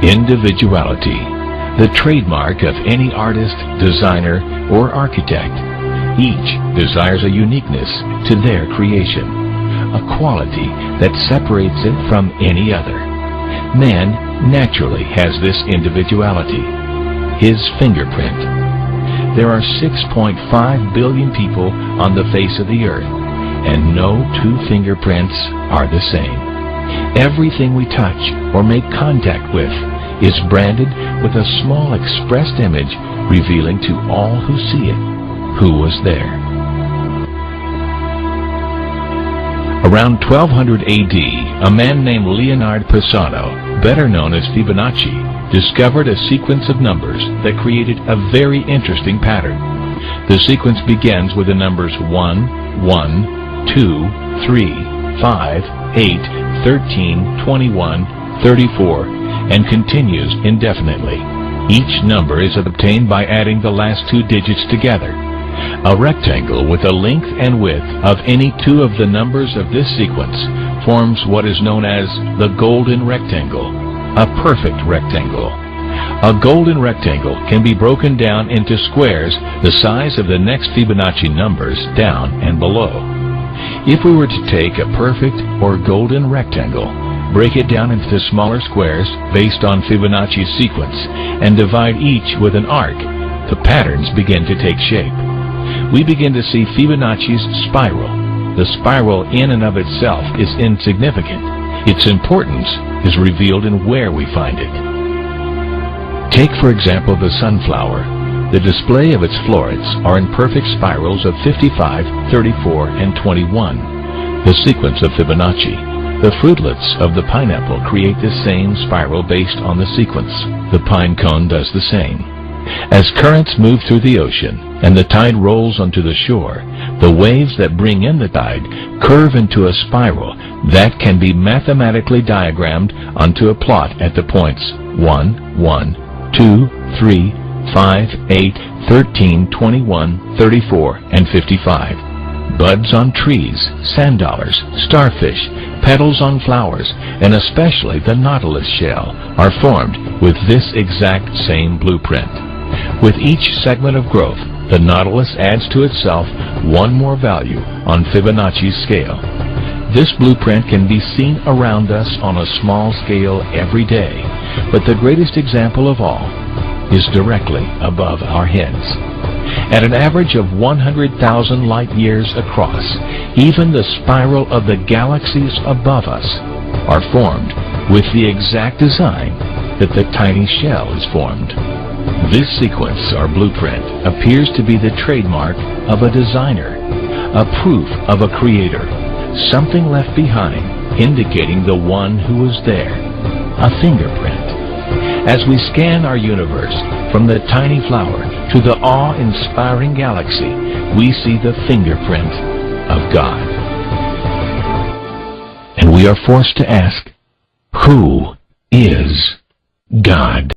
Individuality, the trademark of any artist, designer, or architect. Each desires a uniqueness to their creation, a quality that separates it from any other. Man naturally has this individuality, his fingerprint. There are 6.5 billion people on the face of the earth, and no two fingerprints are the same. Everything we touch or make contact with is branded with a small expressed image revealing to all who see it who was there. Around 1200 AD, a man named Leonardo Pisano, better known as Fibonacci, discovered a sequence of numbers that created a very interesting pattern. The sequence begins with the numbers 1, 1, 2, 3, 5, 8, 13, 21, 34, and continues indefinitely. Each number is obtained by adding the last two digits together. A rectangle with a length and width of any two of the numbers of this sequence forms what is known as the golden rectangle, a perfect rectangle. A golden rectangle can be broken down into squares the size of the next Fibonacci numbers down and below. If we were to take a perfect or golden rectangle, break it down into smaller squares based on Fibonacci's sequence, and divide each with an arc, the patterns begin to take shape. We begin to see Fibonacci's spiral. The spiral in and of itself is insignificant. Its importance is revealed in where we find it. Take, for example, the sunflower. The display of its florets are in perfect spirals of 55, 34, and 21, the sequence of Fibonacci. The fruitlets of the pineapple create the same spiral based on the sequence. The pine cone does the same. As currents move through the ocean and the tide rolls onto the shore, the waves that bring in the tide curve into a spiral that can be mathematically diagrammed onto a plot at the points 1, 1, 2, 3, 5, 8, 13, 21, 34, and 55. Buds on trees, sand dollars, starfish, petals on flowers, and especially the nautilus shell are formed with this exact same blueprint. With each segment of growth, the nautilus adds to itself one more value on Fibonacci's scale. This blueprint can be seen around us on a small scale every day, but the greatest example of all is directly above our heads. At an average of 100,000 light years across, even the spiral of the galaxies above us are formed with the exact design that the tiny shell is formed. This sequence or blueprint appears to be the trademark of a designer, a proof of a creator, something left behind indicating the one who was there, a fingerprint. As we scan our universe from the tiny flower to the awe-inspiring galaxy, we see the fingerprint of God. And we are forced to ask, who is God?